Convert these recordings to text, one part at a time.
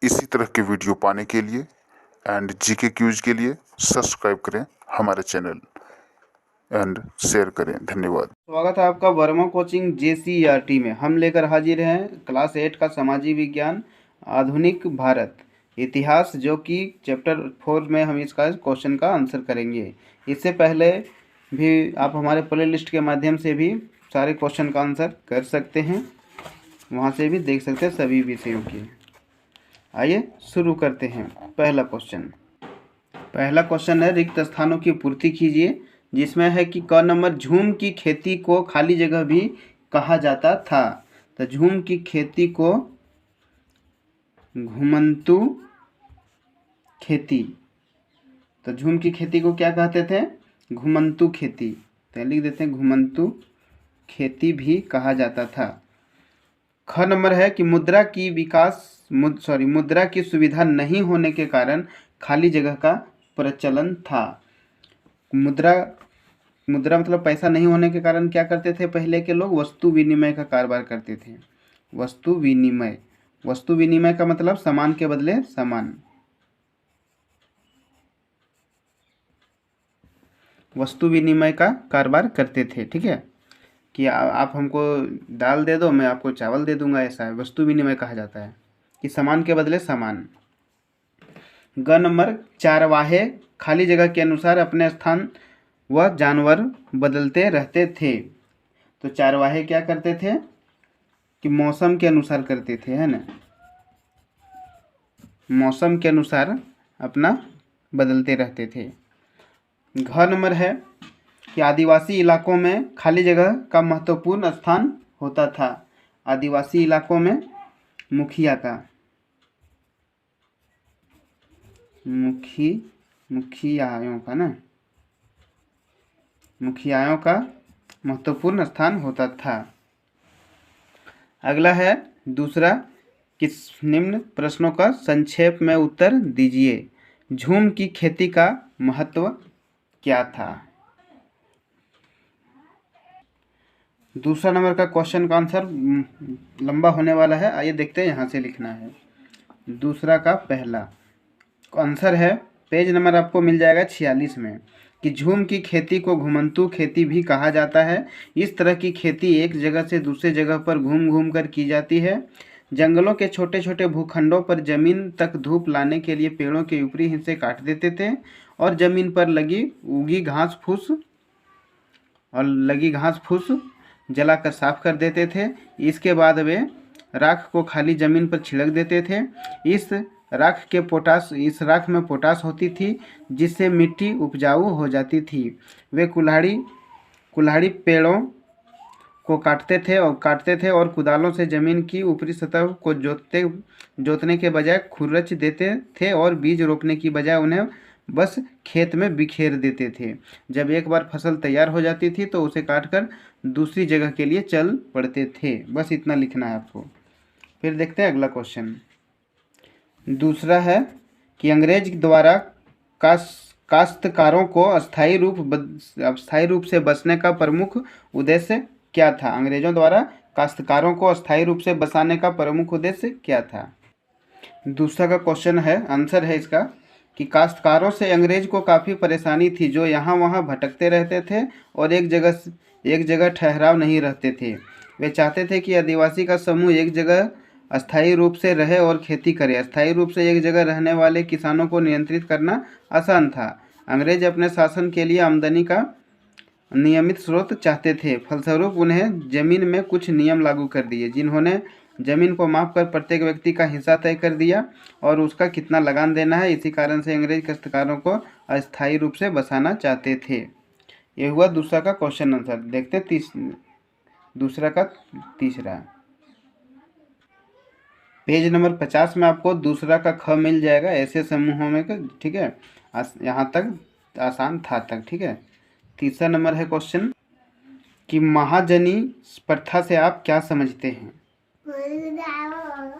इसी तरह के वीडियो पाने के लिए एंड जीके क्यूज के लिए सब्सक्राइब करें हमारे चैनल एंड शेयर करें। धन्यवाद। स्वागत है आपका वर्मा कोचिंग JCERT में। हम लेकर हाजिर हैं क्लास 8 का सामाजिक विज्ञान आधुनिक भारत इतिहास, जो कि चैप्टर 4 में हम इसका क्वेश्चन का आंसर करेंगे। इससे पहले भी आप हमारे प्ले लिस्ट के माध्यम से भी सारे क्वेश्चन का आंसर कर सकते हैं, वहाँ से भी देख सकते हैं सभी विषयों की। आइए शुरू करते हैं। पहला क्वेश्चन है, रिक्त स्थानों की पूर्ति कीजिए, जिसमें है कि क नंबर, झूम की खेती को खाली जगह भी कहा जाता था। तो झूम की खेती को घुमंतु खेती, तो झूम की खेती को क्या कहते थे? घुमंतु खेती। तो लिख देते हैं घुमंतु खेती भी कहा जाता था। ख नंबर है कि मुद्रा की सुविधा नहीं होने के कारण खाली जगह का प्रचलन था। मुद्रा मतलब पैसा नहीं होने के कारण क्या करते थे पहले के लोग? वस्तु विनिमय का कारोबार करते थे। वस्तु विनिमय का मतलब सामान के बदले सामान। वस्तु विनिमय का कारोबार करते थे, ठीक है, कि आप हमको दाल दे दो, मैं आपको चावल दे दूंगा, ऐसा है, वस्तु विनिमय कहा जाता है कि सामान के बदले सामान। ग नंबर, चारवाहे खाली जगह के अनुसार अपने स्थान व जानवर बदलते रहते थे। तो चारवाहे क्या करते थे कि मौसम के अनुसार करते थे, है ना, मौसम के अनुसार अपना बदलते रहते थे। घ नंबर है कि आदिवासी इलाकों में खाली जगह का महत्वपूर्ण स्थान होता था। आदिवासी इलाकों में मुखियाओं का महत्वपूर्ण स्थान होता था। अगला है दूसरा, किस निम्न प्रश्नों का संक्षेप में उत्तर दीजिए। झूम की खेती का महत्व क्या था? दूसरा नंबर का क्वेश्चन का आंसर लंबा होने वाला है, आइए देखते हैं, यहाँ से लिखना है। दूसरा का पहला आंसर है, पेज नंबर आपको मिल जाएगा 46 में, कि झूम की खेती को घुमंतु खेती भी कहा जाता है। इस तरह की खेती एक जगह से दूसरे जगह पर घूम कर की जाती है। जंगलों के छोटे छोटे भूखंडों पर जमीन तक धूप लाने के लिए पेड़ों के ऊपरी हिस्से काट देते थे और जमीन पर लगी घास फूस जलाकर साफ कर देते थे। इसके बाद वे राख को खाली जमीन पर छिड़क देते थे। इस राख में पोटास होती थी, जिससे मिट्टी उपजाऊ हो जाती थी। वे कुल्हाड़ी पेड़ों को काटते थे और कुदालों से जमीन की ऊपरी सतह को जोतने के बजाय खुरच देते थे और बीज रोपने की बजाय उन्हें बस खेत में बिखेर देते थे। जब एक बार फसल तैयार हो जाती थी तो उसे काटकर दूसरी जगह के लिए चल पड़ते थे। बस इतना लिखना है आपको। फिर देखते हैं अगला क्वेश्चन। दूसरा है कि अंग्रेज द्वारा काश्तकारों को अस्थायी रूप से बसने का प्रमुख उद्देश्य क्या था? अंग्रेजों द्वारा काश्तकारों को अस्थायी रूप से बसाने का प्रमुख उद्देश्य क्या था? दूसरा का क्वेश्चन है, आंसर है इसका, कि काश्तकारों से अंग्रेज को काफ़ी परेशानी थी, जो यहाँ वहाँ भटकते रहते थे और एक जगह ठहराव नहीं रहते थे। वे चाहते थे कि आदिवासी का समूह एक जगह अस्थायी रूप से रहे और खेती करे। अस्थायी रूप से एक जगह रहने वाले किसानों को नियंत्रित करना आसान था। अंग्रेज अपने शासन के लिए आमदनी का नियमित स्रोत चाहते थे। फलस्वरूप उन्हें जमीन में कुछ नियम लागू कर दिए, जिन्होंने जमीन को माप कर प्रत्येक व्यक्ति का हिस्सा तय कर दिया और उसका कितना लगान देना है। इसी कारण से अंग्रेज काश्तकारों को अस्थायी रूप से बसाना चाहते थे। ये हुआ दूसरा का क्वेश्चन आंसर। देखते दूसरा का तीसरा, पेज नंबर 50 में आपको दूसरा का ख मिल जाएगा, ऐसे समूहों में, ठीक है, यहाँ तक आसान था तक, ठीक है। तीसरा नंबर है क्वेश्चन कि महाजनी प्रथा से आप क्या समझते हैं?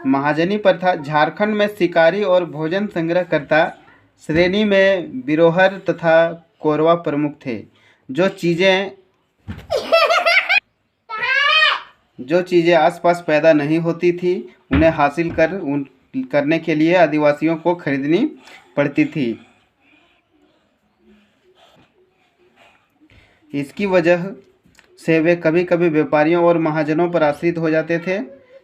महाजनी प्रथा झारखंड में शिकारी और भोजन संग्रहकर्ता श्रेणी में बिरोहर तथा कोरवा प्रमुख थे। जो चीज़ें आसपास पैदा नहीं होती थी, उन्हें हासिल कर करने के लिए आदिवासियों को खरीदनी पड़ती थी। इसकी वजह से वे कभी कभी व्यापारियों और महाजनों पर आश्रित हो जाते थे।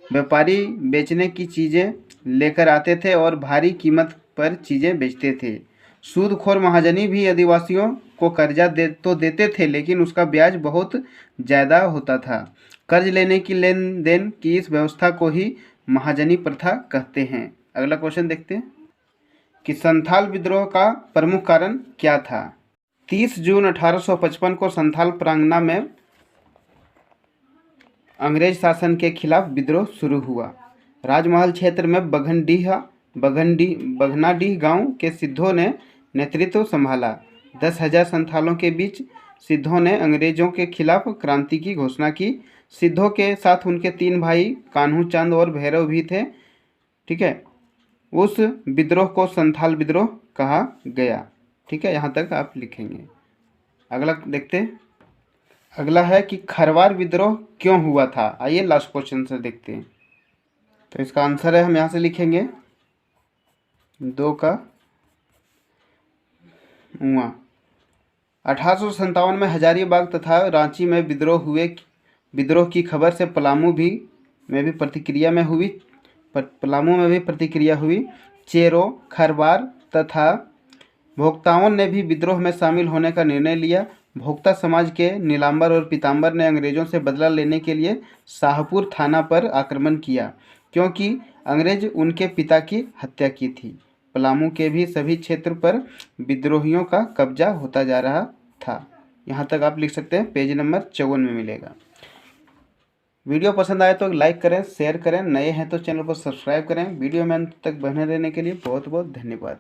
व्यापारी बेचने की चीज़ें लेकर आते थे और भारी कीमत पर चीज़ें बेचते थे। सूदखोर महाजनी भी आदिवासियों को कर्जा देते थे, लेकिन उसका ब्याज बहुत ज़्यादा होता था। कर्ज लेने की लेन देन की इस व्यवस्था को ही महाजनी प्रथा कहते हैं। अगला क्वेश्चन देखते हैं कि संथाल विद्रोह का प्रमुख कारण क्या था। 30 जून 1855 को संथाल प्रांगणा में अंग्रेज शासन के खिलाफ विद्रोह शुरू हुआ। राजमहल क्षेत्र में बघनाडीह गांव के सिद्धों ने नेतृत्व संभाला। 10,000 संथालों के बीच सिद्धों ने अंग्रेजों के खिलाफ क्रांति की घोषणा की। सिद्धों के साथ उनके 3 भाई कान्हू चंद और भैरव भी थे। ठीक है, उस विद्रोह को संथाल विद्रोह कहा गया। ठीक है, यहाँ तक आप लिखेंगे। अगला देखते हैं। अगला है कि खरवार विद्रोह क्यों हुआ था। आइए लास्ट क्वेश्चन से देखते हैं। तो इसका आंसर है, हम यहाँ से लिखेंगे 2 का उआ। 1857 में हजारीबाग तथा रांची में विद्रोह की खबर से पलामू में भी प्रतिक्रिया हुई। चेरो, खरवार तथा भोक्ताओं ने भी विद्रोह में शामिल होने का निर्णय लिया। भोक्ता समाज के नीलांबर और पीतांबर ने अंग्रेजों से बदला लेने के लिए शाहपुर थाना पर आक्रमण किया, क्योंकि अंग्रेज उनके पिता की हत्या की थी। पलामू के भी सभी क्षेत्र पर विद्रोहियों का कब्जा होता जा रहा था। यहाँ तक आप लिख सकते हैं, पेज नंबर 54 में मिलेगा। वीडियो पसंद आए तो लाइक करें, शेयर करें, नए हैं तो चैनल को सब्सक्राइब करें। वीडियो में अंत तक बने रहने के लिए बहुत बहुत धन्यवाद।